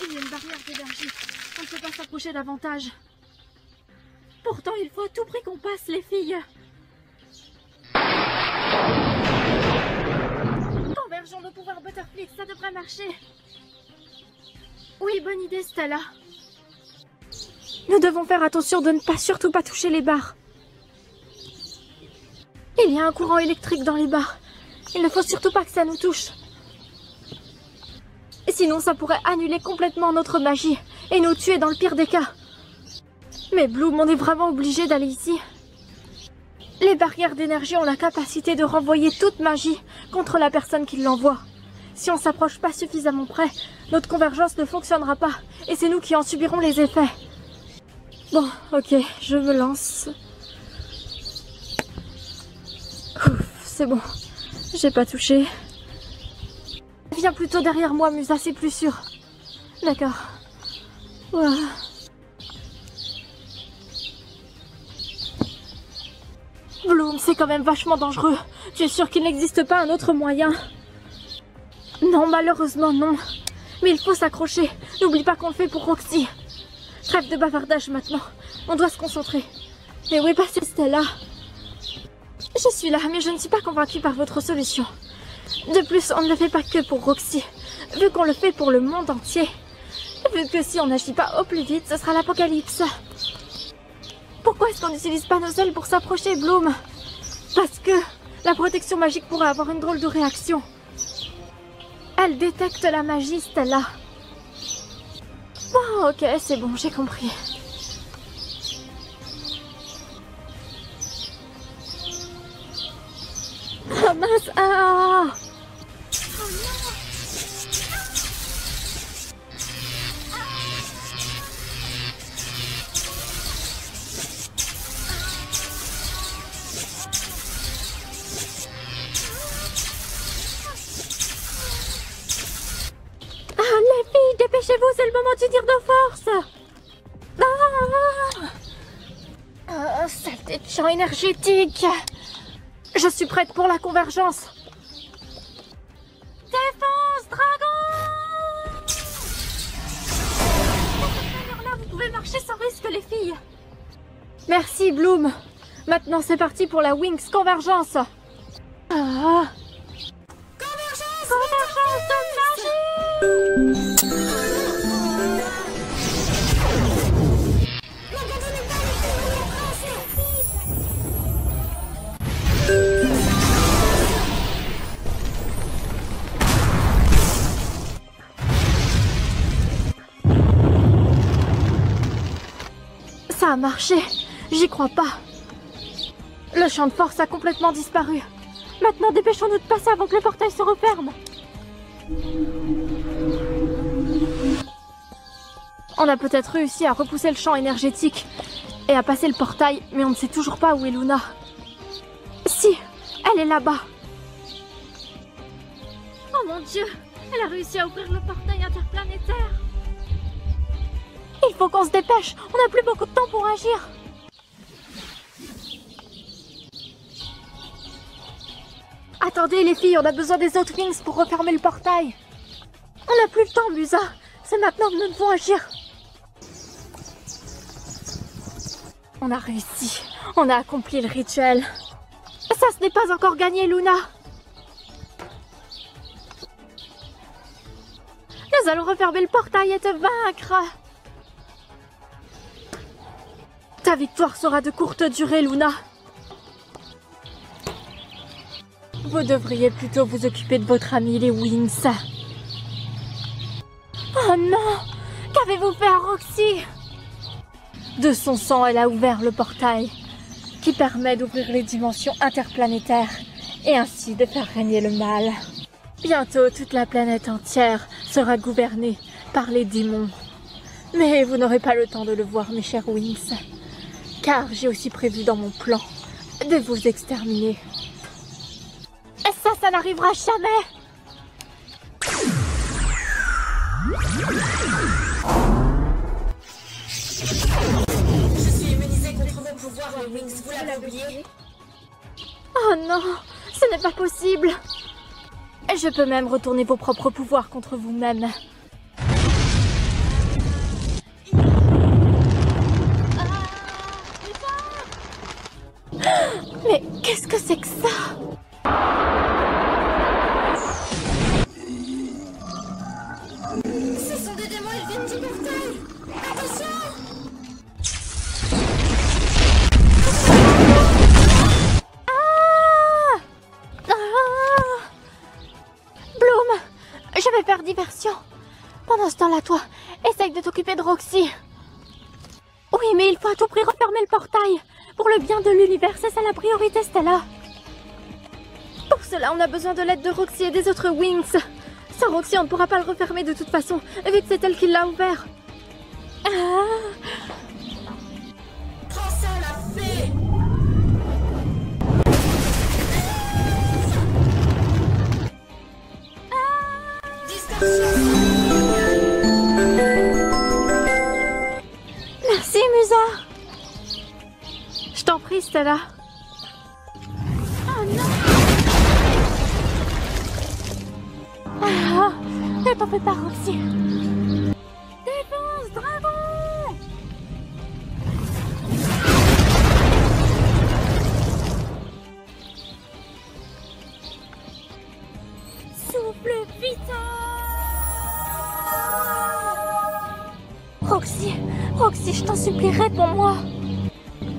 Il y a une barrière d'énergie. On ne peut pas s'approcher davantage. Pourtant, il faut à tout prix qu'on passe, les filles. Convergeons nos pouvoirs Butterflix, ça devrait marcher. Oui, bonne idée, Stella. Nous devons faire attention de ne surtout pas toucher les barres. Il y a un courant électrique dans les barres. Il ne faut surtout pas que ça nous touche. Sinon, ça pourrait annuler complètement notre magie et nous tuer dans le pire des cas. Mais Bloom, on est vraiment obligé d'aller ici. Les barrières d'énergie ont la capacité de renvoyer toute magie contre la personne qui l'envoie. Si on s'approche pas suffisamment près, notre convergence ne fonctionnera pas et c'est nous qui en subirons les effets. Bon, ok, je me lance. Ouf, c'est bon, j'ai pas touché. Viens plutôt derrière moi, Musa, c'est plus sûr. D'accord. Voilà. Bloom, c'est quand même vachement dangereux. Tu es sûr qu'il n'existe pas un autre moyen? Non, malheureusement non. Mais il faut s'accrocher. N'oublie pas qu'on le fait pour Roxy. Trêve de bavardage maintenant. On doit se concentrer. Mais où est passée Stella? Je suis là, mais je ne suis pas convaincue par votre solution. De plus, on ne le fait pas que pour Roxy. Vu qu'on le fait pour le monde entier. Vu que si on n'agit pas au plus vite, ce sera l'apocalypse. Pourquoi est-ce qu'on n'utilise pas nos ailes pour s'approcher, Bloom? Parce que la protection magique pourrait avoir une drôle de réaction. Elle détecte la magie, Stella. Bon, ok, c'est bon, j'ai compris. Ah mince, ah! Oh non! Dépêchez-vous, c'est le moment du tir de force. Saleté de champ énergétique. Je suis prête pour la convergence. Défense, dragon. De cette manière-là, vous pouvez marcher sans risque, les filles. Merci, Bloom. Maintenant, c'est parti pour la Wings Convergence. Convergence de magie. Ça a marché. J'y crois pas. Le champ de force a complètement disparu. Maintenant, dépêchons-nous de passer avant que le portail se referme. On a peut-être réussi à repousser le champ énergétique et à passer le portail, mais on ne sait toujours pas où est Luna. Si, elle est là-bas. Oh mon Dieu, elle a réussi à ouvrir le portail interplanétaire. Il faut qu'on se dépêche, on n'a plus beaucoup de temps pour agir. Attendez les filles, on a besoin des autres Wings pour refermer le portail. On n'a plus le temps, Musa. C'est maintenant que nous devons agir. On a réussi. On a accompli le rituel. Ça, ce n'est pas encore gagné, Luna. Nous allons refermer le portail et te vaincre. Ta victoire sera de courte durée, Luna. Vous devriez plutôt vous occuper de votre ami, les Wings. Oh non! Qu'avez-vous fait à Roxy? De son sang, elle a ouvert le portail qui permet d'ouvrir les dimensions interplanétaires et ainsi de faire régner le mal. Bientôt, toute la planète entière sera gouvernée par les démons. Mais vous n'aurez pas le temps de le voir, mes chers Wings, car j'ai aussi prévu dans mon plan de vous exterminer. Et ça n'arrivera jamais! Je suis immunisée contre vos pouvoirs, les Wings, vous l'avez oublié? Oh non, ce n'est pas possible. Je peux même retourner vos propres pouvoirs contre vous-même. Qu'est-ce que c'est que ça? Ce sont des démons, ils viennent du portail. Attention! Bloom, je vais faire diversion. Pendant ce temps-là, toi, essaye de t'occuper de Roxy. Oui, mais il faut à tout prix refermer le portail. Pour le bien de l'univers, c'est ça la priorité, Stella. Pour cela, on a besoin de l'aide de Roxy et des autres Wings. Sans Roxy, on ne pourra pas le refermer de toute façon, vu que c'est elle qui l'a ouvert. Prends ça, la fée! Distorsion! Merci, Musa. Je t'en prie, Stella. Oh non! Ah, ne t'en fais pas, Roxy. Défense, dragon! Souffle vite! Roxy, je t'en supplie, réponds-moi.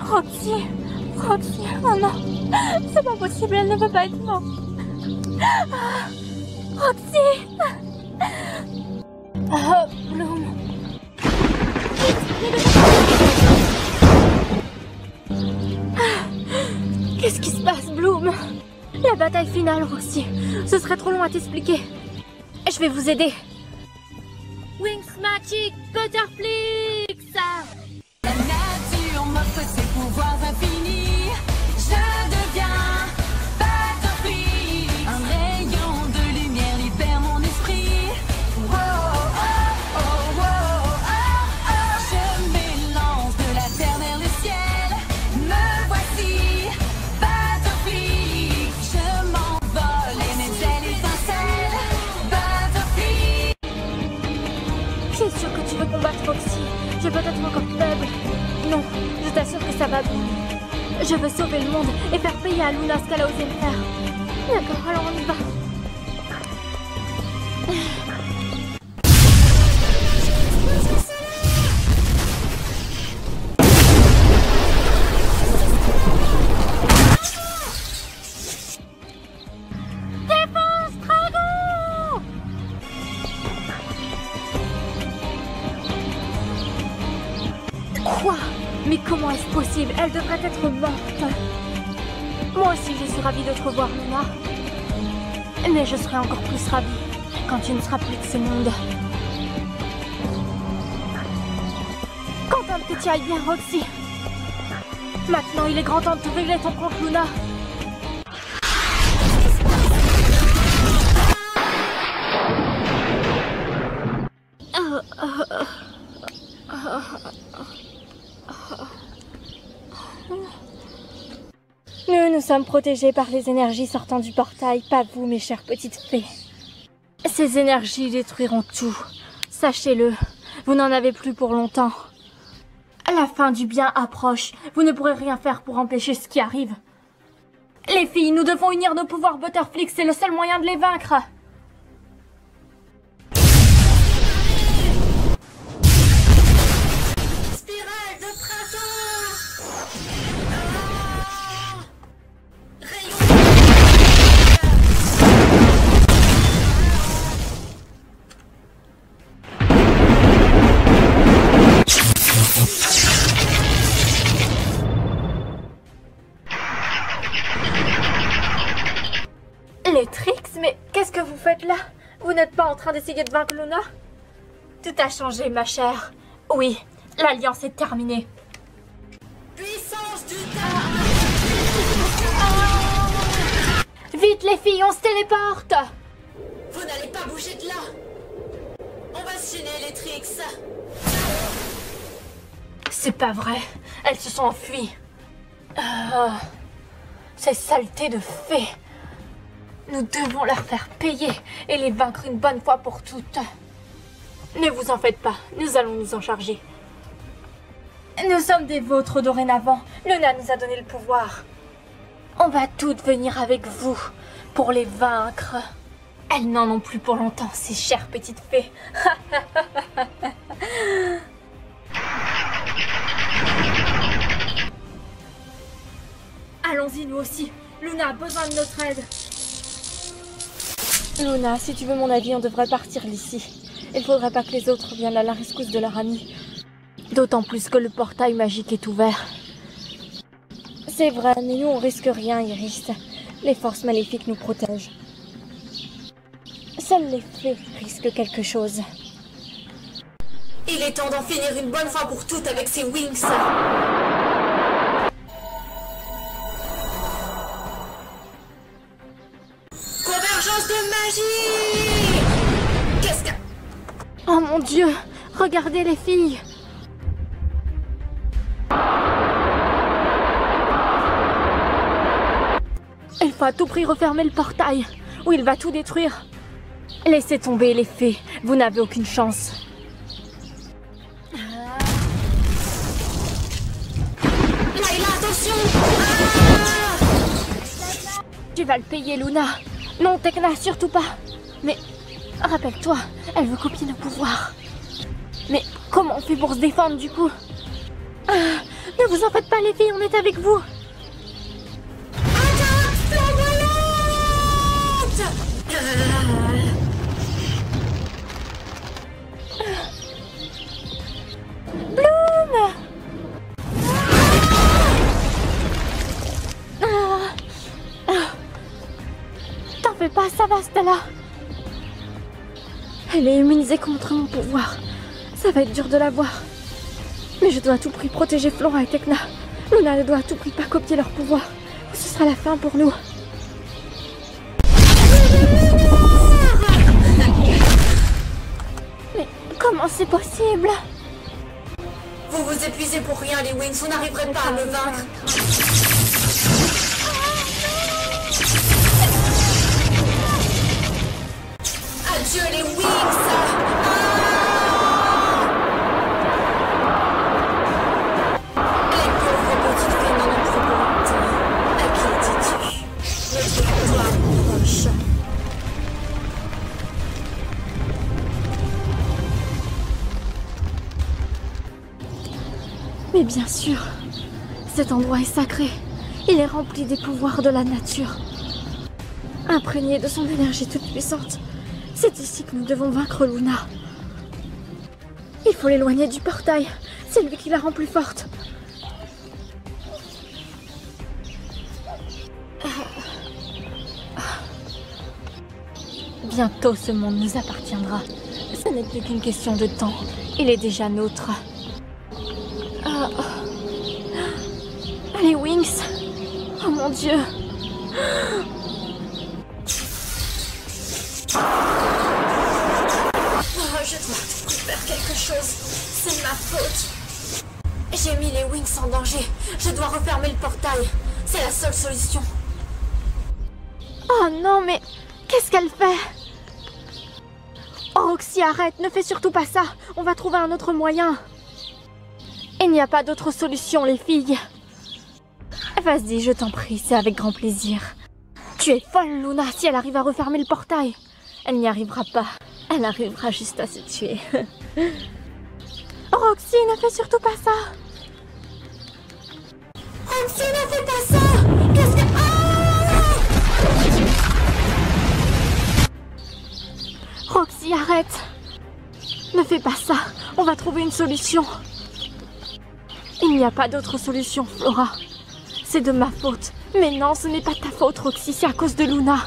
Roxy, oh non, c'est pas possible, elle ne peut pas être morte. Roxy! Bloom. Qu'est-ce qui se passe, Bloom? La bataille finale, Roxy. Ce serait trop long à t'expliquer. Je vais vous aider. Wings Magic Butterflix! La nature m'offre ses pouvoirs infinis. Je deviens Butterfly. Un rayon de lumière libère mon esprit. Oh, oh, oh, oh, oh, oh. Je m'élance de la terre vers le ciel. Me voici, Butterfly. Je m'envole et mes ailes étincellent. Butterfly. C'est sûr que tu veux combattre Roxy. J'ai peut-être encore faible. Non, je t'assure que ça va bien. Je veux sauver le monde et faire payer à Luna ce qu'elle a osé me faire. D'accord, alors on y va. Défense, dragon! Quoi? Mais comment est-ce possible? Elle devrait être morte. Moi aussi, je suis ravie de te revoir, Luna. Mais je serai encore plus ravie quand tu ne seras plus de ce monde. Contente que tu ailles bien, Roxy. Maintenant, il est grand temps de te régler ton compte, Luna. Nous sommes protégés par les énergies sortant du portail, pas vous, mes chères petites fées. Ces énergies détruiront tout. Sachez-le, vous n'en avez plus pour longtemps. La fin du bien approche. Vous ne pourrez rien faire pour empêcher ce qui arrive. Les filles, nous devons unir nos pouvoirs Butterflix, c'est le seul moyen de les vaincre. Spirale de printemps! Rayon! Les tricks, mais qu'est-ce que vous faites là? Vous n'êtes pas en train d'essayer de vaincre Luna? Tout a changé, ma chère. Oui, l'alliance est terminée. Puissance du temps! Vite les filles, on se téléporte! Vous n'allez pas bouger de là! On va se gêner les tricks! C'est pas vrai, elles se sont enfuies. Ces saletés de fées. Nous devons leur faire payer et les vaincre une bonne fois pour toutes. Ne vous en faites pas, nous allons nous en charger. Nous sommes des vôtres dorénavant. Luna nous a donné le pouvoir. On va toutes venir avec vous pour les vaincre. Elles n'en ont plus pour longtemps, ces chères petites fées. Allons-y, nous aussi. Luna a besoin de notre aide. Luna, si tu veux mon avis, on devrait partir d'ici. Il faudrait pas que les autres viennent à la rescousse de leur ami. D'autant plus que le portail magique est ouvert. C'est vrai, mais nous on risque rien, Iris. Les forces maléfiques nous protègent. Seuls les fées risquent quelque chose. Il est temps d'en finir une bonne fois pour toutes avec ces wings. Convergence de magie. Qu'est-ce que... Oh mon Dieu, regardez les filles. Il faut à tout prix refermer le portail, ou il va tout détruire. Laissez tomber les fées, vous n'avez aucune chance. Layla, attention. Tu vas le payer, Luna. Non, Tekna, surtout pas. Mais rappelle-toi, elle veut copier nos pouvoirs. Mais comment on fait pour se défendre du coup? Ne vous en faites pas les filles, on est avec vous. Bloom! T'en fais pas, ça va, Stella. Elle est immunisée contre mon pouvoir. Ça va être dur de la voir. Mais je dois à tout prix protéger Flora et Tekna. Luna ne doit à tout prix pas copier leur pouvoir. Ou ce sera la fin pour nous. Mais comment c'est possible? Vous vous épuisez pour rien, les wings. Vous n'arriverez pas à me vaincre. Adieu, les wings. Les pauvres petites filles n'en ont plus pour longtemps. À qui dis-tu? Notre victoire proche. Mais bien sûr, cet endroit est sacré. Il est rempli des pouvoirs de la nature. Imprégné de son énergie toute puissante, c'est ici que nous devons vaincre Luna. Il faut l'éloigner du portail. C'est lui qui la rend plus forte. Bientôt ce monde nous appartiendra. Ce n'est plus qu'une question de temps. Il est déjà nôtre. Les wings. Oh mon Dieu. Je dois faire quelque chose. C'est ma faute. J'ai mis les wings en danger. Je dois refermer le portail. C'est la seule solution. Oh non, mais qu'est-ce qu'elle fait? Oh, Roxy, arrête. Ne fais surtout pas ça. On va trouver un autre moyen. Il n'y a pas d'autre solution, les filles. Vas-y, je t'en prie, c'est avec grand plaisir. Tu es folle, Luna, si elle arrive à refermer le portail. Elle n'y arrivera pas. Elle arrivera juste à se tuer. Roxy, ne fais surtout pas ça. Roxy, ne fais pas ça. Qu'est-ce que... Roxy, arrête. Ne fais pas ça. On va trouver une solution. Il n'y a pas d'autre solution, Flora. C'est de ma faute. Mais non, ce n'est pas ta faute, Roxy, c'est à cause de Luna.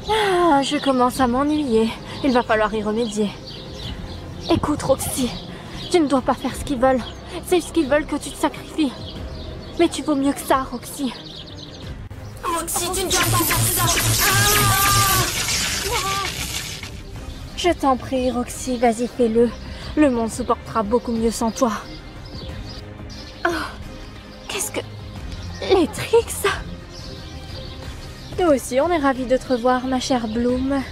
Ah, je commence à m'ennuyer. Il va falloir y remédier. Écoute, Roxy, tu ne dois pas faire ce qu'ils veulent. C'est ce qu'ils veulent que tu te sacrifies. Mais tu vaux mieux que ça, Roxy. Roxy, tu ne dois pas faire ça. Je t'en prie, Roxy, vas-y, fais-le. Le monde se portera beaucoup mieux sans toi. Oh, qu'est-ce que... Les tricks. Nous aussi, on est ravis de te revoir, ma chère Bloom.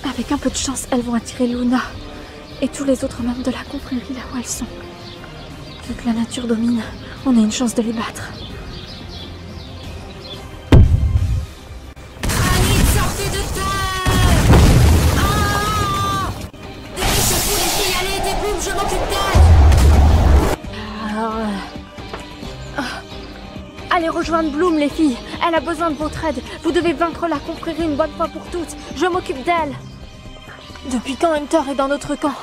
Avec un peu de chance, elles vont attirer Luna. Et tous les autres membres de la confrérie là où elles sont. Vu que la nature domine, on a une chance de les battre. Allez, sortez de terre! Ah! Dépêchez-vous les filles, allez, des Bloom, je m'occupe d'elle! Allez rejoindre Bloom les filles, elle a besoin de votre aide. Vous devez vaincre la confrérie une bonne fois pour toutes. Je m'occupe d'elle. Depuis quand Hunter est dans notre camp?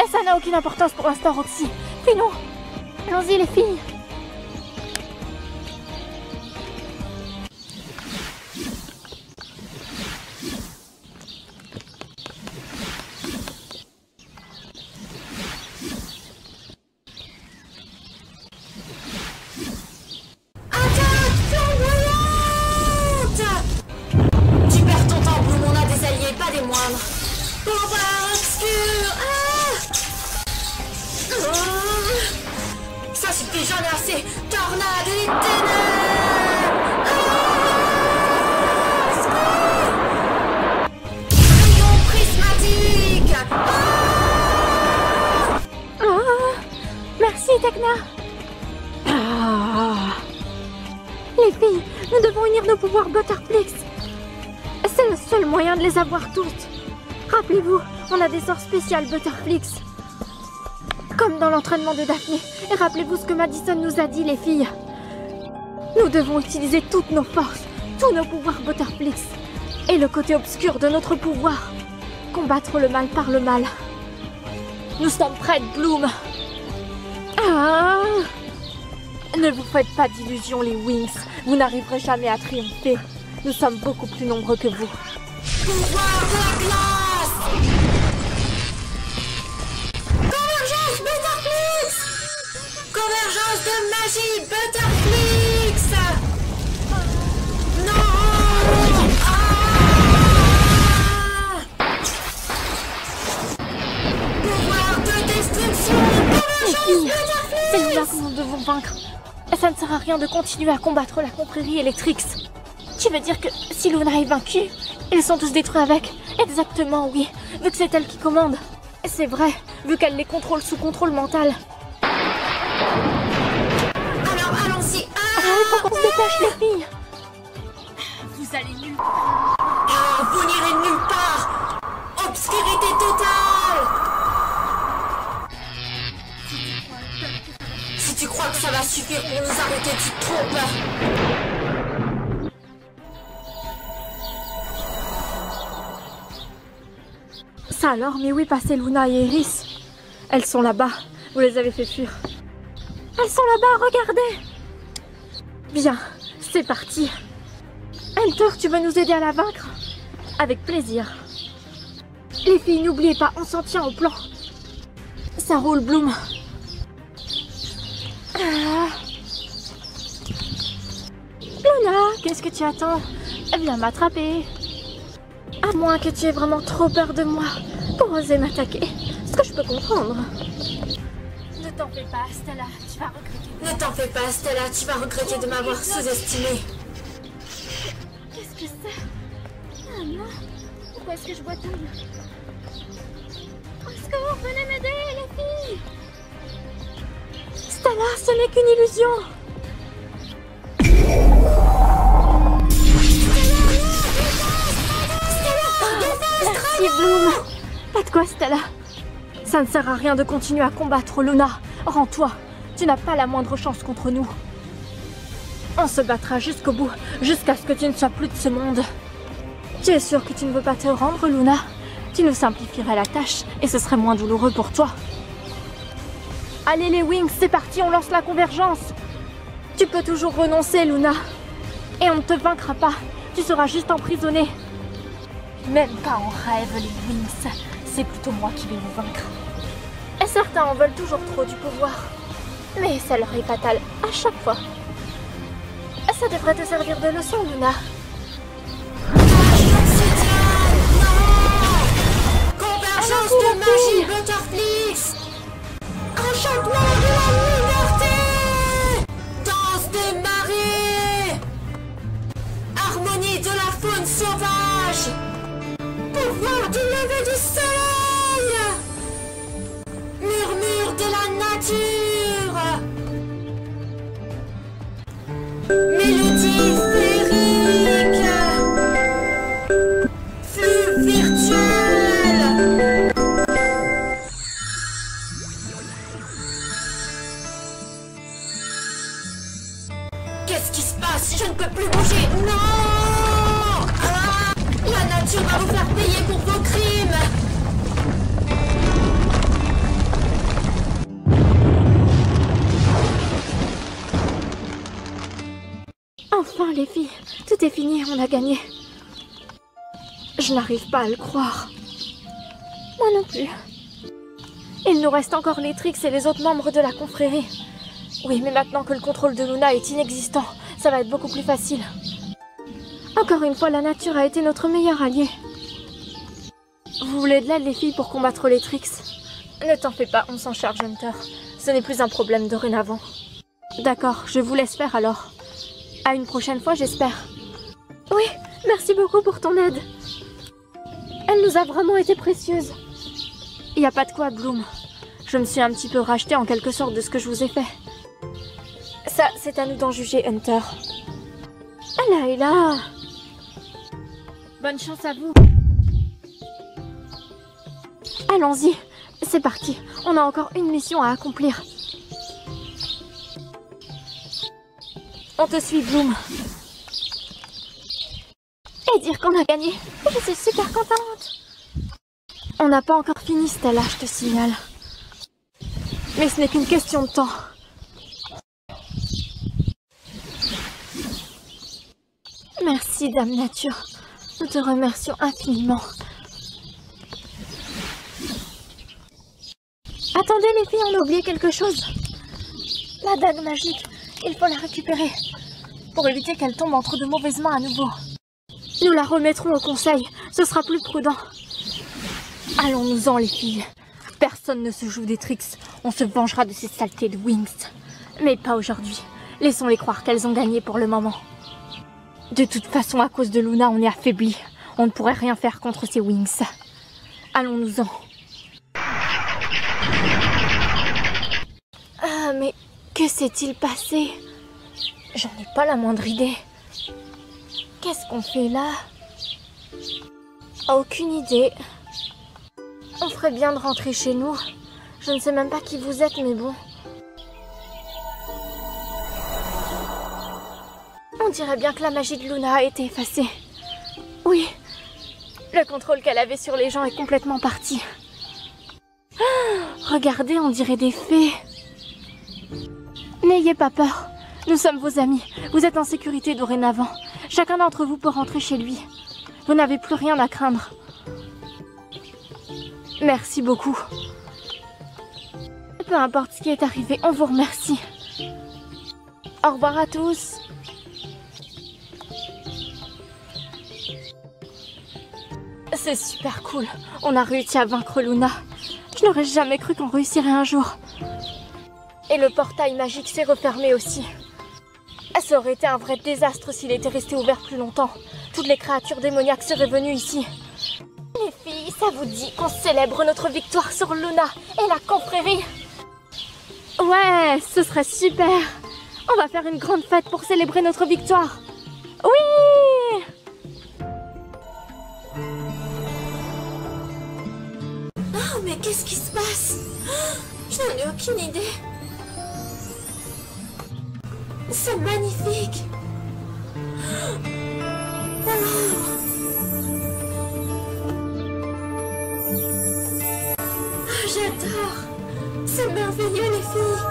Et ça n'a aucune importance pour l'instant, Roxy. Puis-nous. Allons-y les filles. Tu perds ton temps, Bloom, on a des alliés, pas des moindres. Pouvoir obscur! Ça suffit, j'en ai assez! Tornade des ténèbres! Rayon prismatique! Merci Tekna. Les filles, nous devons unir nos pouvoirs Butterflix. C'est le seul moyen de les avoir toutes. Rappelez-vous, on a des sorts spéciales Butterflix. Comme dans l'entraînement de Daphné. Et rappelez-vous ce que Madison nous a dit, les filles. Nous devons utiliser toutes nos forces, tous nos pouvoirs Butterflix. Et le côté obscur de notre pouvoir. Combattre le mal par le mal. Nous sommes prêtes, Bloom. Ne vous faites pas d'illusions, les Wings. Vous n'arriverez jamais à triompher. Nous sommes beaucoup plus nombreux que vous. Pouvoir de la glace! Convergence Butterflix! Convergence de magie Butterflix! Non! Pouvoir de destruction! Les Convergence filles, Butterflix! c'est Luna que nous devons vaincre. Et ça ne sert à rien de continuer à combattre la confrérie Electrix. Tu veux dire que si Luna est vaincue, ils sont tous détruits avec? Exactement, oui. Vu que c'est elle qui commande. C'est vrai, vu qu'elle les contrôle sous contrôle mental. Alors allons-y! Il faut qu'on se dépêche, les filles. Vous allez nulle part! Vous n'irez nulle part! Obscurité totale! Si tu crois que ça va suffire pour nous arrêter, tu te trompes! Ça alors, mais où est passée Luna et Iris? Elles sont là-bas. Vous les avez fait fuir. Elles sont là-bas, regardez! Bien, c'est parti. Hunter, tu veux nous aider à la vaincre? Avec plaisir. Les filles, n'oubliez pas, on s'en tient au plan. Ça roule, Bloom. Luna, qu'est-ce que tu attends? Viens m'attraper. À moins que tu aies vraiment trop peur de moi pour oser m'attaquer. Ce que je peux comprendre. Ne t'en fais pas, Stella, tu vas regretter. Ne t'en fais pas, Stella, tu vas regretter de m'avoir sous-estimée. Qu'est-ce que c'est? Ah non. Pourquoi est-ce que je bois tout? Au secours, venez m'aider, les filles! Stella, ce n'est qu'une illusion! Merci, Bloom! Pas de quoi, Stella. Ça ne sert à rien de continuer à combattre Luna. Rends-toi. Tu n'as pas la moindre chance contre nous. On se battra jusqu'au bout, jusqu'à ce que tu ne sois plus de ce monde. Tu es sûre que tu ne veux pas te rendre, Luna? Tu nous simplifierais la tâche et ce serait moins douloureux pour toi. Allez les Wings, c'est parti, on lance la convergence. Tu peux toujours renoncer, Luna. Et on ne te vaincra pas. Tu seras juste emprisonnée. Même pas en rêve, les Wings. C'est plutôt moi qui vais vous vaincre. Et certains en veulent toujours trop du pouvoir. Mais ça leur est fatal à chaque fois. Ça devrait te servir de leçon, Luna. Convergence de magie Butterflix! Enchantement de la liberté! Danse des marées! Harmonie de la faune sauvage! Pouvoir du lever du soleil! on a gagné. Je n'arrive pas à le croire. Moi non plus. Il nous reste encore les Trix et les autres membres de la confrérie. Oui, mais maintenant que le contrôle de Luna est inexistant, ça va être beaucoup plus facile. Encore une fois, la nature a été notre meilleur allié. Vous voulez de l'aide, les filles, pour combattre les Trix? Ne t'en fais pas, on s'en charge, Hunter. Ce n'est plus un problème dorénavant. D'accord, je vous laisse faire alors. À une prochaine fois, j'espère. Oui, merci beaucoup pour ton aide. Elle nous a vraiment été précieuse. Il n'y a pas de quoi, Bloom. Je me suis un petit peu rachetée en quelque sorte de ce que je vous ai fait. Ça, c'est à nous d'en juger, Hunter. Ah là. Bonne chance à vous. Allons-y. C'est parti. On a encore une mission à accomplir. On te suit, Bloom. Et dire qu'on a gagné. Je suis super contente. On n'a pas encore fini, Stella, je te signale. Mais ce n'est qu'une question de temps. Merci, Dame Nature. Nous te remercions infiniment. Attendez, les filles, on a oublié quelque chose. La dague magique, il faut la récupérer. Pour éviter qu'elle tombe entre de mauvaises mains à nouveau. Nous la remettrons au conseil, ce sera plus prudent. Allons-nous-en, les filles. Personne ne se joue des Trix. On se vengera de ces saletés de Wings. Mais pas aujourd'hui. Laissons-les croire qu'elles ont gagné pour le moment. De toute façon, à cause de Luna, on est affaibli. On ne pourrait rien faire contre ces Wings. Allons-nous-en. Ah, mais que s'est-il passé? J'en ai pas la moindre idée. Qu'est-ce qu'on fait là? Aucune idée. On ferait bien de rentrer chez nous. Je ne sais même pas qui vous êtes, mais bon. On dirait bien que la magie de Luna a été effacée. Oui, le contrôle qu'elle avait sur les gens est complètement parti. Ah, regardez, on dirait des fées. N'ayez pas peur, nous sommes vos amis. Vous êtes en sécurité dorénavant. Chacun d'entre vous peut rentrer chez lui. Vous n'avez plus rien à craindre. Merci beaucoup. Peu importe ce qui est arrivé, on vous remercie. Au revoir à tous. C'est super cool. On a réussi à vaincre Luna. Je n'aurais jamais cru qu'on réussirait un jour. Et le portail magique s'est refermé aussi. Ça aurait été un vrai désastre s'il était resté ouvert plus longtemps. Toutes les créatures démoniaques seraient venues ici. Les filles, ça vous dit qu'on célèbre notre victoire sur Luna et la confrérie? Ouais, ce serait super. On va faire une grande fête pour célébrer notre victoire. Oui! Oh, mais qu'est-ce qui se passe? Je n'en ai aucune idée. C'est magnifique. J'adore. C'est merveilleux, les filles.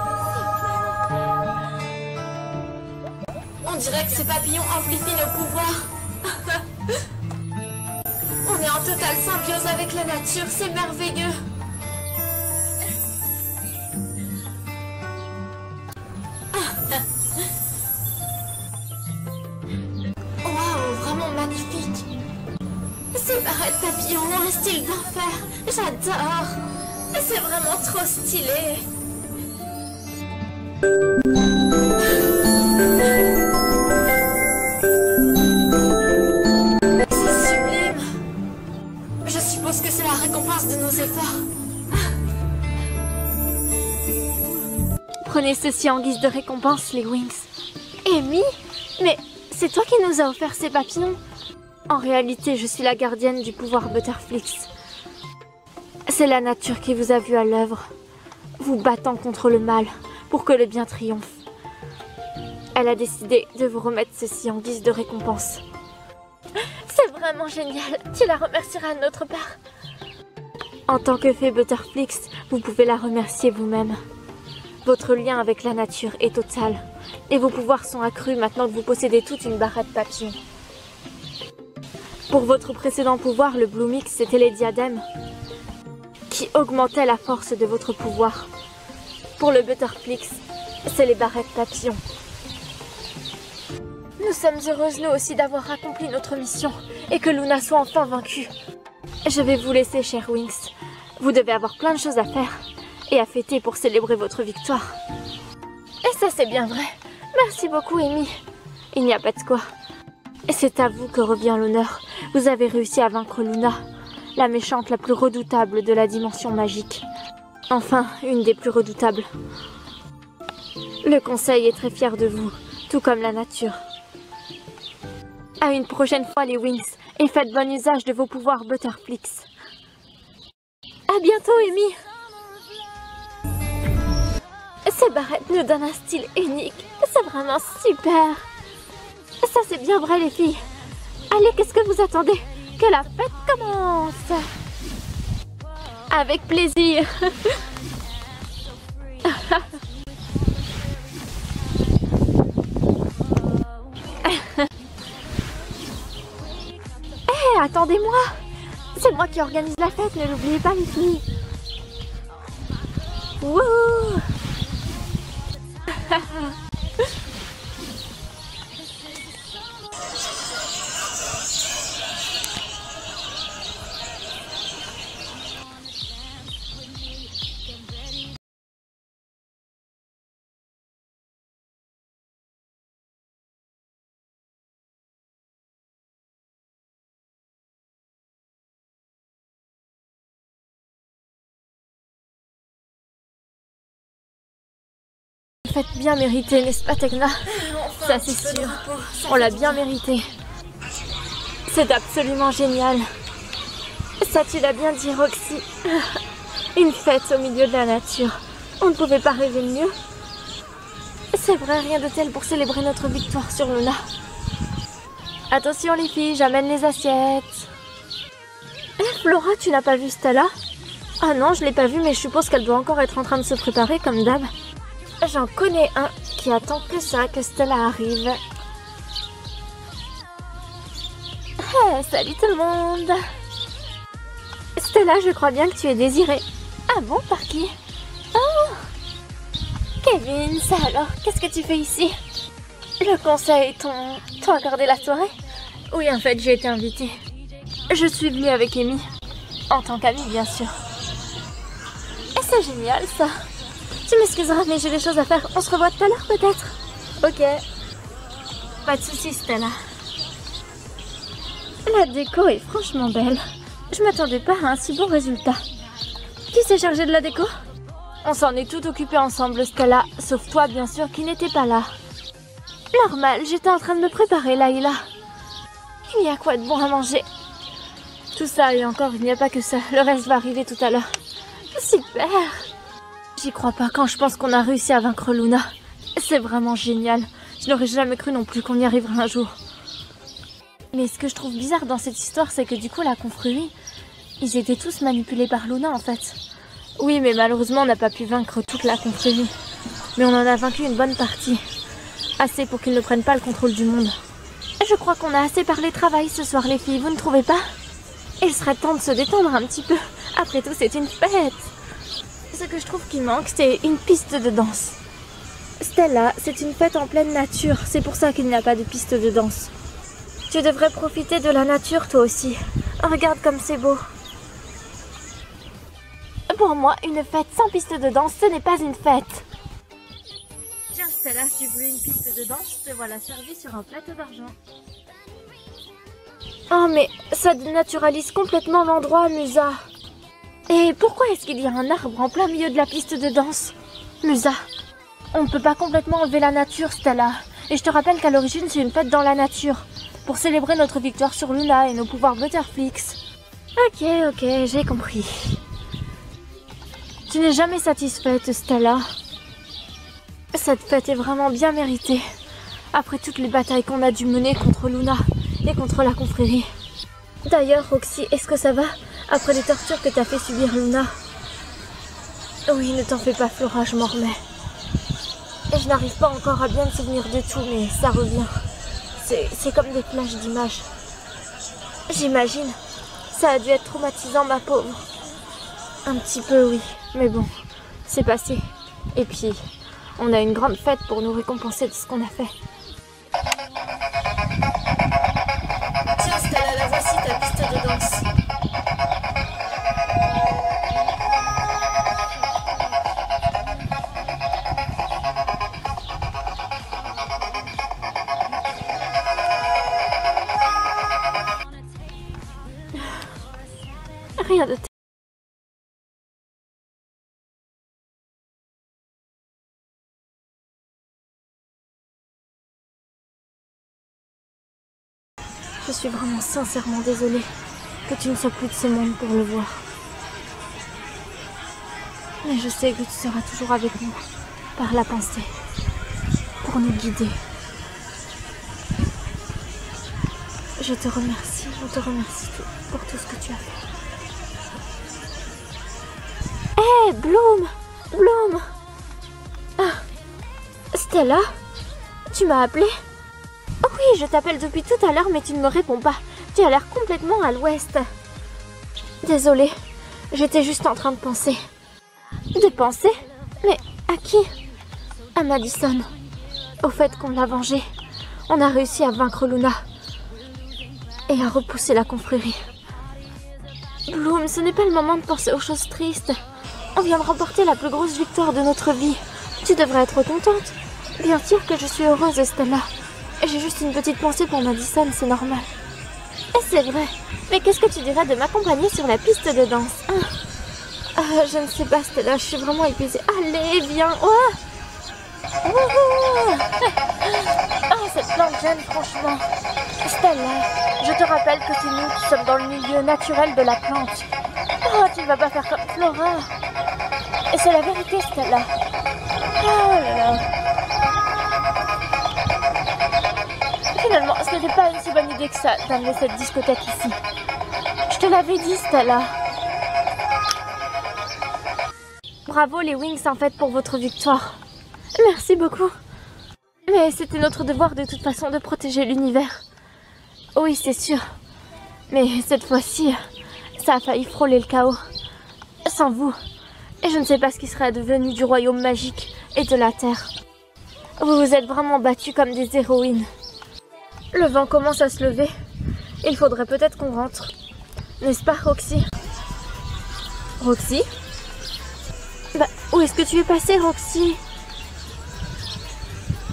On dirait que ces papillons amplifient nos pouvoirs. On est en totale symbiose avec la nature, c'est merveilleux. Waouh, vraiment magnifique. Ces barrettes papillons ont un style d'enfer. J'adore. C'est vraiment trop stylé. C'est sublime. Je suppose que c'est la récompense de nos efforts. Prenez ceci en guise de récompense, les Wings. Amy? Mais c'est toi qui nous as offert ces papillons? En réalité, je suis la gardienne du pouvoir Butterflix. C'est la nature qui vous a vu à l'œuvre, vous battant contre le mal pour que le bien triomphe. Elle a décidé de vous remettre ceci en guise de récompense. C'est vraiment génial, tu la remercieras de notre part. En tant que fée Butterflix, vous pouvez la remercier vous-même. Votre lien avec la nature est total et vos pouvoirs sont accrus maintenant que vous possédez toute une barrette papillon. Pour votre précédent pouvoir, le Blue Mix, c'était les diadèmes qui augmentaient la force de votre pouvoir. Pour le Butterflix, c'est les barrettes papillons. Nous sommes heureuses, nous aussi, d'avoir accompli notre mission et que Luna soit enfin vaincue. Je vais vous laisser, cher Winx. Vous devez avoir plein de choses à faire et à fêter pour célébrer votre victoire. Et ça, c'est bien vrai. Merci beaucoup, Amy. Il n'y a pas de quoi. C'est à vous que revient l'honneur. Vous avez réussi à vaincre Luna, la méchante la plus redoutable de la dimension magique. Enfin, une des plus redoutables. Le conseil est très fier de vous, tout comme la nature. À une prochaine fois, les Winx, et faites bon usage de vos pouvoirs Butterflix. À bientôt, Amy. Ces barrettes nous donnent un style unique. C'est vraiment super. Ça, c'est bien vrai, les filles. Allez, qu'est-ce que vous attendez? Que la fête commence. Avec plaisir. Hé, attendez-moi. C'est moi qui organise la fête, ne l'oubliez pas, les filles. Wouh. Faites bien mérité, n'est-ce pas, Tekna? Ça, c'est sûr. On l'a bien mérité. C'est absolument génial. Ça, tu l'as bien dit, Roxy. Une fête au milieu de la nature. On ne pouvait pas rêver mieux. C'est vrai, rien de tel pour célébrer notre victoire sur Luna. Attention, les filles, j'amène les assiettes. Flora, tu n'as pas vu Stella? Ah non, je l'ai pas vue, mais je suppose qu'elle doit encore être en train de se préparer, comme d'hab. J'en connais un qui attend que ça, que Stella arrive. Hey, salut tout le monde. Stella, je crois bien que tu es désirée. Ah bon, par qui? Oh, Kevin, ça alors, qu'est-ce que tu fais ici? Le conseil t'ont accordé la soirée? Oui, en fait, j'ai été invitée. Je suis venue avec Amy. En tant qu'amie, bien sûr. Et c'est génial, ça. Tu m'excuseras, mais j'ai des choses à faire. On se revoit tout à l'heure, peut-être? Ok. Pas de soucis, Stella. La déco est franchement belle. Je m'attendais pas à un si bon résultat. Qui s'est chargé de la déco? On s'en est tout occupé ensemble, Stella. Sauf toi, bien sûr, qui n'étais pas là. Normal, j'étais en train de me préparer, Layla. Il y a quoi de bon à manger? Tout ça, et encore, il n'y a pas que ça. Le reste va arriver tout à l'heure. Super! J'y crois pas quand je pense qu'on a réussi à vaincre Luna. C'est vraiment génial. Je n'aurais jamais cru non plus qu'on y arriverait un jour. Mais ce que je trouve bizarre dans cette histoire, c'est que du coup, la confrérie, ils étaient tous manipulés par Luna, en fait. Oui, mais malheureusement, on n'a pas pu vaincre toute la confrérie. Mais on en a vaincu une bonne partie. Assez pour qu'ils ne prennent pas le contrôle du monde. Je crois qu'on a assez parlé travail ce soir, les filles, vous ne trouvez pas? Il serait temps de se détendre un petit peu. Après tout, c'est une fête. Ce que je trouve qui manque, c'est une piste de danse. Stella, c'est une fête en pleine nature. C'est pour ça qu'il n'y a pas de piste de danse. Tu devrais profiter de la nature, toi aussi. Regarde comme c'est beau. Pour moi, une fête sans piste de danse, ce n'est pas une fête. Tiens, Stella, tu voulais une piste de danse, te voilà servie sur un plateau d'argent. Oh, mais ça dénaturalise complètement l'endroit, Musa. Et pourquoi est-ce qu'il y a un arbre en plein milieu de la piste de danse? Musa, on ne peut pas complètement enlever la nature, Stella. Et je te rappelle qu'à l'origine, c'est une fête dans la nature. Pour célébrer notre victoire sur Luna et nos pouvoirs Butterflix. Ok, j'ai compris. Tu n'es jamais satisfaite, Stella. Cette fête est vraiment bien méritée. Après toutes les batailles qu'on a dû mener contre Luna et contre la confrérie. D'ailleurs, Roxy, est-ce que ça va? Après les tortures que t'as fait subir Luna? Oui, ne t'en fais pas, Flora, je m'en remets. Et je n'arrive pas encore à bien me souvenir de tout, mais ça revient. C'est comme des flashs d'images. J'imagine. Ça a dû être traumatisant, ma pauvre. Un petit peu, oui. Mais bon, c'est passé. Et puis, on a une grande fête pour nous récompenser de ce qu'on a fait. Tiens, Stella, la voici ta piste de danse. Rien de Je suis vraiment sincèrement désolée que tu ne sois plus de ce monde pour le voir. Mais je sais que tu seras toujours avec nous, par la pensée, pour nous guider. Je te remercie pour tout ce que tu as fait. Hé, Bloom! Bloom! Ah, Stella? Tu m'as appelé? Oh oui, je t'appelle depuis tout à l'heure, mais tu ne me réponds pas. Tu as l'air complètement à l'ouest. Désolée, j'étais juste en train de penser. De penser? Mais à qui? À Madison. Au fait qu'on l'a vengée. On a réussi à vaincre Luna. Et à repousser la confrérie. Bloom, ce n'est pas le moment de penser aux choses tristes. On vient de remporter la plus grosse victoire de notre vie. Tu devrais être contente. Bien sûr que je suis heureuse, Stella. J'ai juste une petite pensée pour Madison, c'est normal. Et c'est vrai. Mais qu'est-ce que tu dirais de m'accompagner sur la piste de danse, hein? Je ne sais pas, Stella, je suis vraiment épuisée. Allez, viens. Oh, cette plante gêne, franchement. Stella, je te rappelle que c'est nous qui sommes dans le milieu naturel de la plante. Oh, tu ne vas pas faire comme Flora. Et c'est la vérité, Stella. Oh là là. Finalement, ce n'était pas une si bonne idée que ça d'amener cette discothèque ici. Je te l'avais dit, Stella. Bravo les Wings en fait pour votre victoire. Merci beaucoup. Mais c'était notre devoir de toute façon de protéger l'univers. Oui, c'est sûr. Mais cette fois-ci, ça a failli frôler le chaos. Sans vous. Et je ne sais pas ce qui serait devenu du royaume magique et de la Terre. Vous vous êtes vraiment battus comme des héroïnes. Le vent commence à se lever. Il faudrait peut-être qu'on rentre. N'est-ce pas, Roxy? Roxy? Bah, où est-ce que tu es passée, Roxy?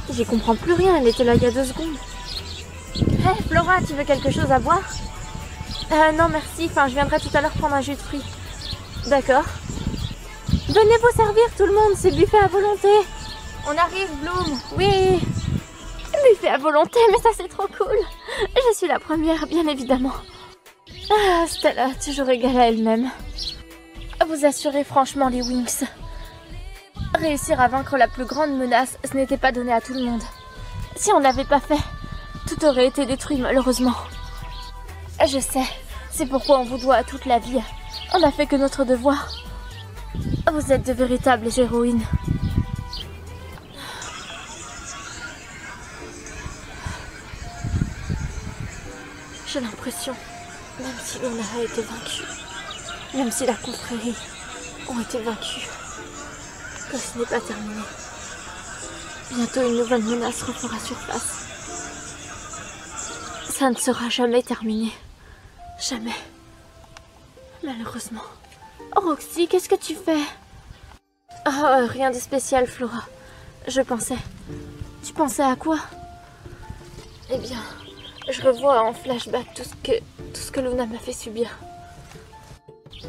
J'y comprends plus rien, elle était là il y a 2 secondes. Hé, Flora, tu veux quelque chose à boire? Non, merci. Enfin, je viendrai tout à l'heure prendre un jus de fruits. D'accord. Venez vous servir, tout le monde. C'est buffet à volonté. On arrive, Bloom. Oui. Buffet à volonté, mais ça, c'est trop cool. Je suis la première, bien évidemment. Ah, Stella, toujours égale à elle-même. Vous assurez franchement les Wings. Réussir à vaincre la plus grande menace, ce n'était pas donné à tout le monde. Si on ne l'avait pas fait, tout aurait été détruit malheureusement. Je sais, c'est pourquoi on vous doit à toute la vie. On n'a fait que notre devoir. Vous êtes de véritables héroïnes. J'ai l'impression, même si Luna a été vaincue, même si la confrérie ont été vaincus, que ce n'est pas terminé. Bientôt une nouvelle menace refera surface. Ça ne sera jamais terminé. Jamais. Malheureusement. Oh, Roxy, qu'est-ce que tu fais? Oh, rien de spécial, Flora. Je pensais... Tu pensais à quoi? Eh bien, je revois en flashback tout ce que Luna m'a fait subir.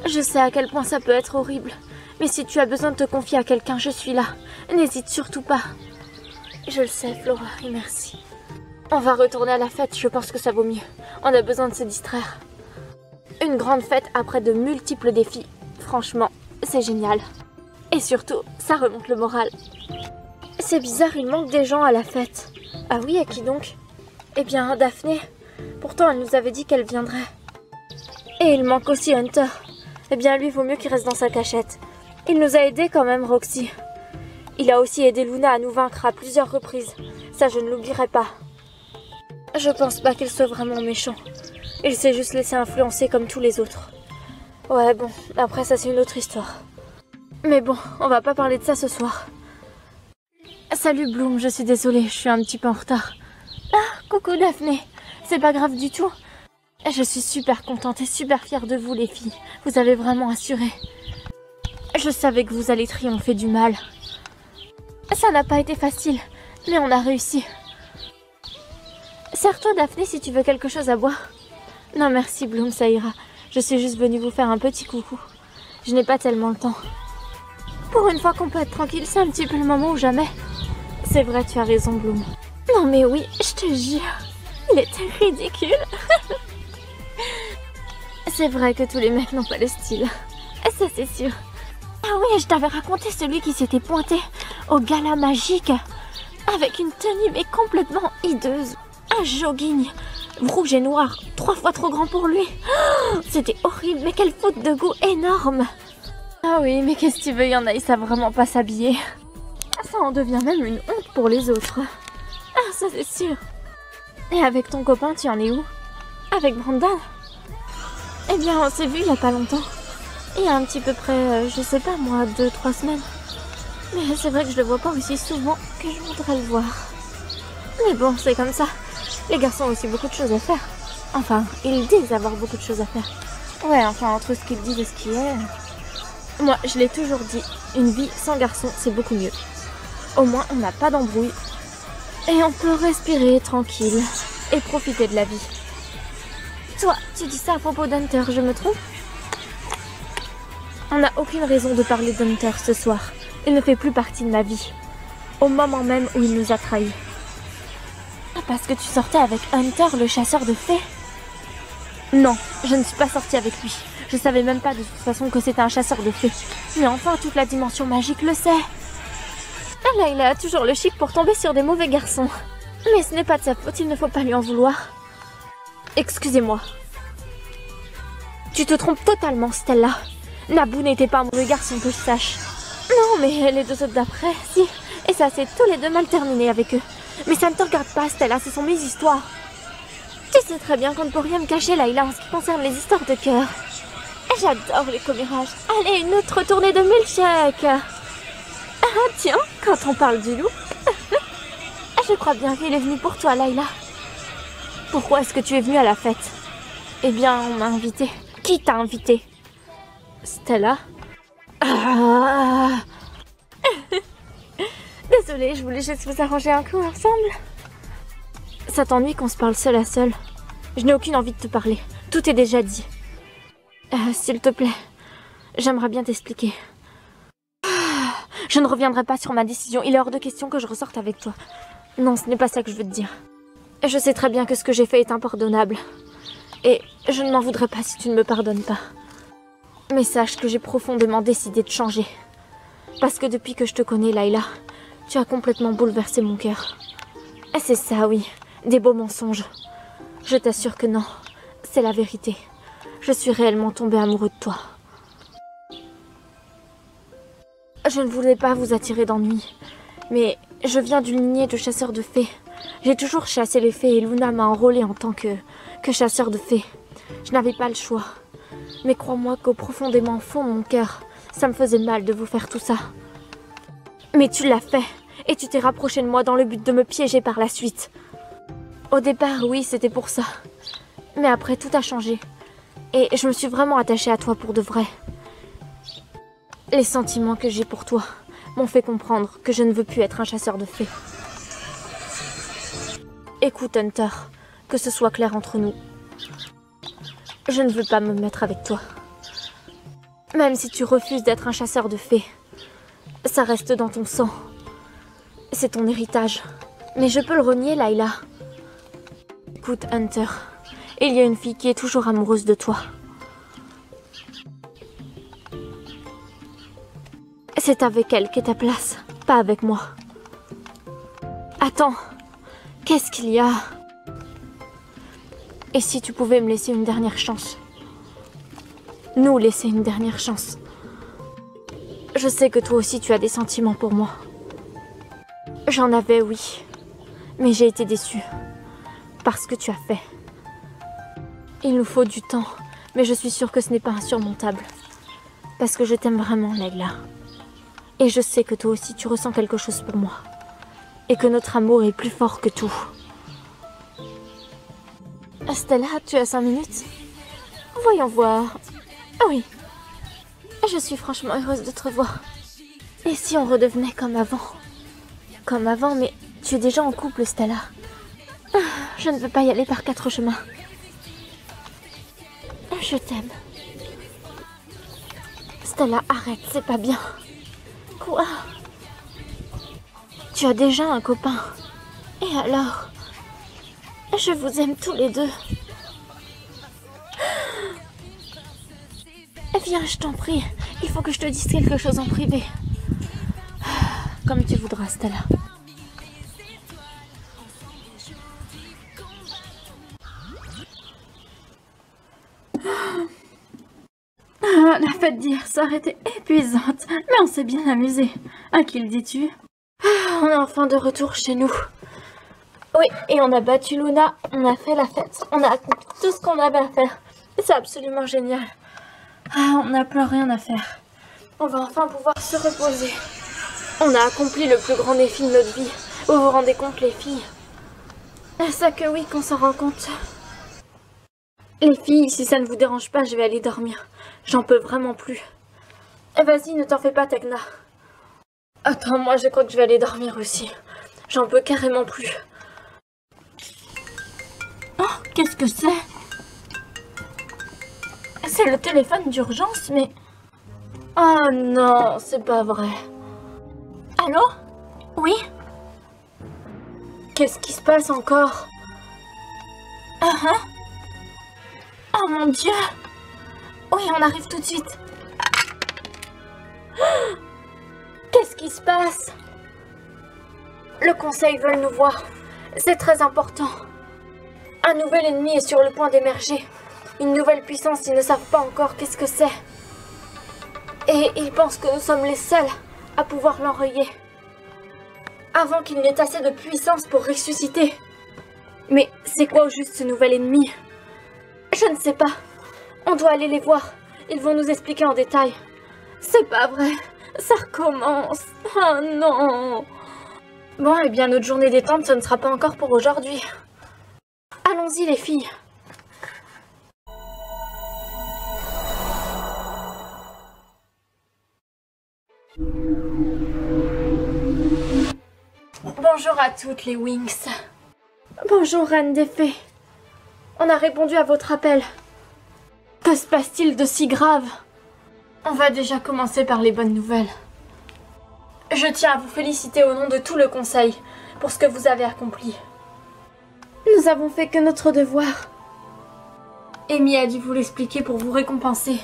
Je sais à quel point ça peut être horrible. Mais si tu as besoin de te confier à quelqu'un, je suis là. N'hésite surtout pas. Je le sais, Flora, et merci. On va retourner à la fête, je pense que ça vaut mieux. On a besoin de se distraire. Une grande fête après de multiples défis. Franchement, c'est génial. Et surtout, ça remonte le moral. C'est bizarre, il manque des gens à la fête. Ah oui, à qui donc? Eh bien, Daphné. Pourtant, elle nous avait dit qu'elle viendrait. Et il manque aussi Hunter. Eh bien, lui, vaut mieux qu'il reste dans sa cachette. Il nous a aidés quand même, Roxy. Il a aussi aidé Luna à nous vaincre à plusieurs reprises. Ça, je ne l'oublierai pas. Je pense pas qu'il soit vraiment méchant. Il s'est juste laissé influencer comme tous les autres. Ouais, bon, après ça c'est une autre histoire. Mais bon, on va pas parler de ça ce soir. Salut Bloom, je suis désolée, je suis un petit peu en retard. Ah, coucou Daphné. C'est pas grave du tout. Je suis super contente et super fière de vous les filles. Vous avez vraiment assuré. Je savais que vous allez triompher du mal. Ça n'a pas été facile, mais on a réussi. Sers-toi Daphné si tu veux quelque chose à boire. Non merci Bloom, ça ira. Je suis juste venue vous faire un petit coucou. Je n'ai pas tellement le temps. Pour une fois qu'on peut être tranquille, c'est un petit peu le moment ou jamais. C'est vrai, tu as raison Bloom. Non mais oui, je te jure. Il était ridicule. C'est vrai que tous les mecs n'ont pas le style. Ça c'est sûr. Ah oui, je t'avais raconté celui qui s'était pointé au gala magique avec une tenue mais complètement hideuse. Un jogging rouge et noir, 3 fois trop grand pour lui. Oh, c'était horrible, mais quelle faute de goût énorme. Ah oui, mais qu'est-ce que tu veux, il y en a, ils savent vraiment pas s'habiller. Ça en devient même une honte pour les autres. Ah, ça c'est sûr. Et avec ton copain, tu en es où? Avec Brandon? Eh bien, on s'est vu il y a pas longtemps. Il y a un petit peu près, je sais pas moi, 2-3 semaines. Mais c'est vrai que je le vois pas aussi souvent que je voudrais le voir. Mais bon, c'est comme ça. Les garçons ont aussi beaucoup de choses à faire. Enfin, ils disent avoir beaucoup de choses à faire. Ouais, enfin, entre ce qu'ils disent et ce qui est... Moi, je l'ai toujours dit, une vie sans garçon, c'est beaucoup mieux. Au moins, on n'a pas d'embrouille. Et on peut respirer tranquille et profiter de la vie. Toi, tu dis ça à propos d'Hunter, je me trompe? On n'a aucune raison de parler d'Hunter ce soir. Il ne fait plus partie de ma vie. Au moment même où il nous a trahis. Parce que tu sortais avec Hunter, le chasseur de fées? Non, je ne suis pas sortie avec lui. Je savais même pas de toute façon que c'était un chasseur de fées. Mais enfin, toute la dimension magique le sait. Là, il a toujours le chic pour tomber sur des mauvais garçons. Mais ce n'est pas de sa faute, il ne faut pas lui en vouloir. Excusez-moi. Tu te trompes totalement, Stella. Naboo n'était pas un mauvais garçon que je sache. Non, mais les 2 autres d'après, si. Et ça s'est tous les 2 mal terminé avec eux. Mais ça ne te regarde pas, Stella, ce sont mes histoires. Tu sais très bien qu'on ne peut rien me cacher, Layla, en ce qui concerne les histoires de cœur. J'adore les commérages. Allez, une autre tournée de milkshake. Ah tiens, quand on parle du loup. Je crois bien qu'il est venu pour toi, Layla. Pourquoi est-ce que tu es venue à la fête? Eh bien, on m'a invitée. Qui t'a invitée? Stella? Ah. Désolée, je voulais juste vous arranger un coup ensemble. Ça t'ennuie qu'on se parle seul à seul? Je n'ai aucune envie de te parler. Tout est déjà dit. S'il te plaît, j'aimerais bien t'expliquer. Je ne reviendrai pas sur ma décision. Il est hors de question que je ressorte avec toi. Non, ce n'est pas ça que je veux te dire. Je sais très bien que ce que j'ai fait est impardonnable. Et je ne m'en voudrais pas si tu ne me pardonnes pas. Mais sache que j'ai profondément décidé de changer. Parce que depuis que je te connais, Layla, tu as complètement bouleversé mon cœur. Et c'est ça, oui, des beaux mensonges. Je t'assure que non, c'est la vérité. Je suis réellement tombée amoureux de toi. Je ne voulais pas vous attirer d'ennui, mais je viens d'une lignée de chasseurs de fées. J'ai toujours chassé les fées et Luna m'a enrôlée en tant que chasseur de fées. Je n'avais pas le choix. Mais crois-moi qu'au profondément fond de mon cœur, ça me faisait mal de vous faire tout ça. Mais tu l'as fait, et tu t'es rapproché de moi dans le but de me piéger par la suite. Au départ, oui, c'était pour ça. Mais après, tout a changé. Et je me suis vraiment attachée à toi pour de vrai. Les sentiments que j'ai pour toi m'ont fait comprendre que je ne veux plus être un chasseur de fées. Écoute, Hunter, que ce soit clair entre nous. Je ne veux pas me mettre avec toi. Même si tu refuses d'être un chasseur de fées, ça reste dans ton sang. C'est ton héritage. Mais je peux le renier, Layla. Écoute, Hunter, il y a une fille qui est toujours amoureuse de toi. C'est avec elle qu'est ta place, pas avec moi. Attends, qu'est-ce qu'il y a? Et si tu pouvais me laisser une dernière chance? Nous laisser une dernière chance. Je sais que toi aussi tu as des sentiments pour moi. J'en avais, oui. Mais j'ai été déçue. Parce que tu as fait. Il nous faut du temps, mais je suis sûre que ce n'est pas insurmontable. Parce que je t'aime vraiment, Layla. Et je sais que toi aussi tu ressens quelque chose pour moi. Et que notre amour est plus fort que tout. Stella, tu as 5 minutes? Voyons voir. Ah oui. Je suis franchement heureuse de te revoir. Et si on redevenait comme avant? Comme avant, mais tu es déjà en couple, Stella. Je ne veux pas y aller par 4 chemins. Je t'aime. Stella, arrête, c'est pas bien. Quoi? Tu as déjà un copain. Et alors? Je vous aime tous les deux. Viens, je t'en prie. Il faut que je te dise quelque chose en privé. Comme tu voudras, Stella. La fête d'hier soir était épuisante, mais on s'est bien amusé. À qui le dis-tu? On est enfin de retour chez nous. Oui, et on a battu Luna, on a fait la fête, on a accompli tout ce qu'on avait à faire. C'est absolument génial. On n'a plus rien à faire. On va enfin pouvoir se reposer. On a accompli le plus grand défi de notre vie. Vous vous rendez compte, les filles? Ça que oui, qu'on s'en rend compte. Les filles, si ça ne vous dérange pas, je vais aller dormir. J'en peux vraiment plus. Vas-y, ne t'en fais pas, Tecna. Attends, moi je crois que je vais aller dormir aussi. J'en peux carrément plus. Oh, qu'est-ce que c'est? C'est le téléphone d'urgence, mais... Oh non, c'est pas vrai. Allô? Oui? Qu'est-ce qui se passe encore? Oh mon Dieu! Oui, on arrive tout de suite. Qu'est-ce qui se passe? Le conseil veut nous voir. C'est très important. Un nouvel ennemi est sur le point d'émerger. Une nouvelle puissance, ils ne savent pas encore qu'est-ce que c'est. Et ils pensent que nous sommes les seuls à pouvoir l'enrayer. Avant qu'il n'ait assez de puissance pour ressusciter. Mais c'est quoi au juste ce nouvel ennemi? Je ne sais pas. On doit aller les voir. Ils vont nous expliquer en détail. C'est pas vrai. Ça recommence. Oh non. Bon, eh bien, notre journée détente, ce ne sera pas encore pour aujourd'hui. Allons-y, les filles. Bonjour à toutes les Winx. Bonjour, Reine des Fées. On a répondu à votre appel. Que se passe-t-il de si grave? On va déjà commencer par les bonnes nouvelles. Je tiens à vous féliciter au nom de tout le conseil pour ce que vous avez accompli. Nous avons fait que notre devoir. Amy a dû vous l'expliquer pour vous récompenser.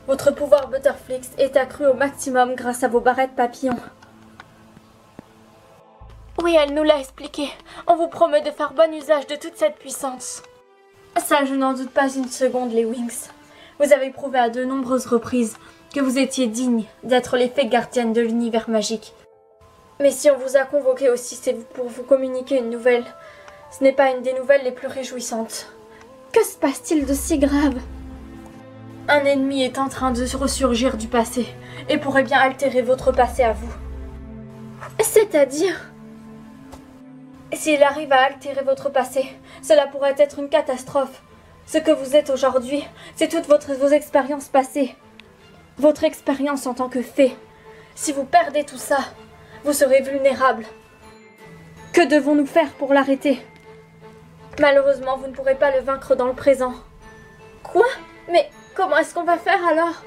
Votre pouvoir Butterflix est accru au maximum grâce à vos barrettes papillons. Oui, elle nous l'a expliqué. On vous promet de faire bon usage de toute cette puissance. Ça, je n'en doute pas une seconde, les Winx. Vous avez prouvé à de nombreuses reprises que vous étiez dignes d'être les fées gardiennes de l'univers magique. Mais si on vous a convoqué aussi, c'est pour vous communiquer une nouvelle. Ce n'est pas une des nouvelles les plus réjouissantes. Que se passe-t-il de si grave? Un ennemi est en train de ressurgir du passé et pourrait bien altérer votre passé à vous. C'est-à-dire? S'il arrive à altérer votre passé, cela pourrait être une catastrophe. Ce que vous êtes aujourd'hui, c'est toutes vos expériences passées. Votre expérience en tant que fée. Si vous perdez tout ça, vous serez vulnérable. Que devons-nous faire pour l'arrêter? Malheureusement, vous ne pourrez pas le vaincre dans le présent. Quoi? Mais comment est-ce qu'on va faire alors?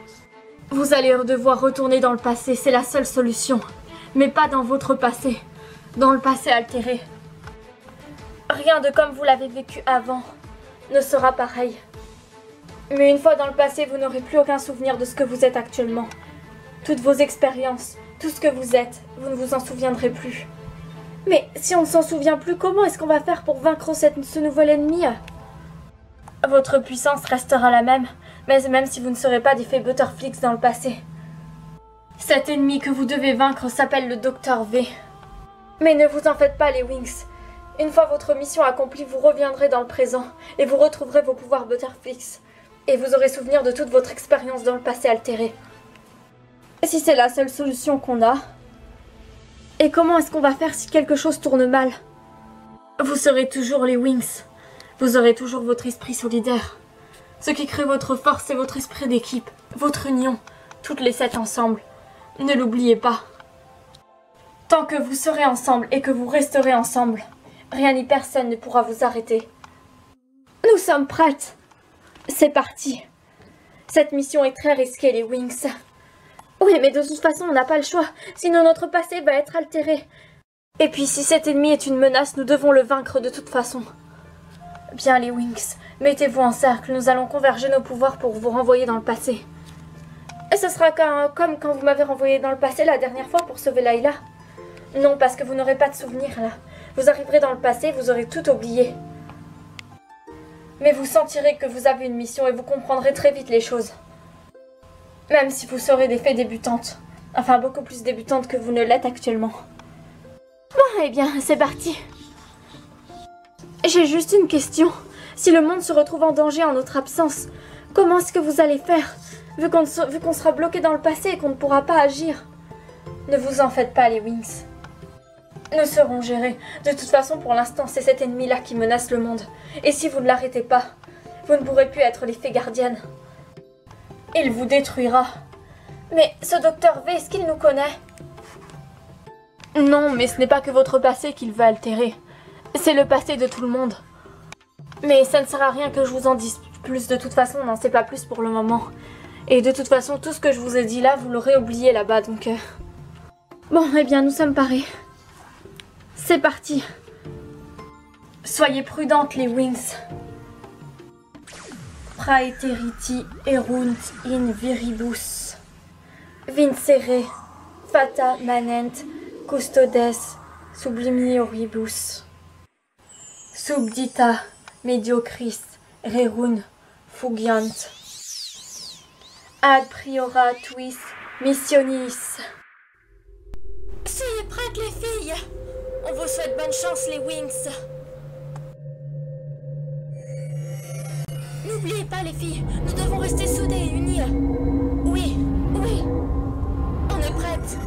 Vous allez devoir retourner dans le passé, c'est la seule solution. Mais pas dans votre passé. Dans le passé altéré. Rien de comme vous l'avez vécu avant ne sera pareil. Mais une fois dans le passé, vous n'aurez plus aucun souvenir de ce que vous êtes actuellement. Toutes vos expériences, tout ce que vous êtes, vous ne vous en souviendrez plus. Mais si on ne s'en souvient plus, comment est-ce qu'on va faire pour vaincre ce nouvel ennemi? Votre puissance restera la même, mais même si vous ne serez pas des fées Butterflix dans le passé. Cet ennemi que vous devez vaincre s'appelle le Dr V. Mais ne vous en faites pas, les Winx. Une fois votre mission accomplie, vous reviendrez dans le présent et vous retrouverez vos pouvoirs Butterflix. Et vous aurez souvenir de toute votre expérience dans le passé altéré. Et si c'est la seule solution qu'on a? Et comment est-ce qu'on va faire si quelque chose tourne mal? Vous serez toujours les Wings. Vous aurez toujours votre esprit solidaire. Ce qui crée votre force, c'est votre esprit d'équipe, votre union, toutes les 7 ensemble. Ne l'oubliez pas. Tant que vous serez ensemble et que vous resterez ensemble, rien ni personne ne pourra vous arrêter. Nous sommes prêtes. C'est parti. Cette mission est très risquée, les Wings. Oui, mais de toute façon, on n'a pas le choix, sinon notre passé va être altéré. Et puis, si cet ennemi est une menace, nous devons le vaincre de toute façon. Bien, les Wings, mettez-vous en cercle, nous allons converger nos pouvoirs pour vous renvoyer dans le passé. Et ce sera comme quand vous m'avez renvoyé dans le passé la dernière fois pour sauver Layla. Non, parce que vous n'aurez pas de souvenirs là. Vous arriverez dans le passé, vous aurez tout oublié. Mais vous sentirez que vous avez une mission et vous comprendrez très vite les choses. Même si vous serez des fées débutantes. Enfin, beaucoup plus débutantes que vous ne l'êtes actuellement. Bon, eh bien, c'est parti. J'ai juste une question. Si le monde se retrouve en danger en notre absence, comment est-ce que vous allez faire, vu qu'on sera bloqué dans le passé et qu'on ne pourra pas agir? Ne vous en faites pas, les Wings. Nous serons gérés. De toute façon, pour l'instant, c'est cet ennemi-là qui menace le monde. Et si vous ne l'arrêtez pas, vous ne pourrez plus être les fées gardiennes. Il vous détruira. Mais ce docteur V, est-ce qu'il nous connaît? Non, mais ce n'est pas que votre passé qu'il veut altérer. C'est le passé de tout le monde. Mais ça ne sert à rien que je vous en dise plus. De toute façon, on n'en sait pas plus pour le moment. Et de toute façon, tout ce que je vous ai dit là, vous l'aurez oublié là-bas, donc... Bon, eh bien, nous sommes parés. C'est parti. Soyez prudentes, les Wings. Praeteriti erunt in viribus. Vincere, fata manent, custodes, sublimioribus. Subdita, mediocris, rerun, fugiant. Ad priora tuis missionis. Soyez prêtes, les filles. On vous souhaite bonne chance, les Wings. N'oubliez pas, les filles, nous devons rester soudés et unis. Oui, oui. On est prêtes.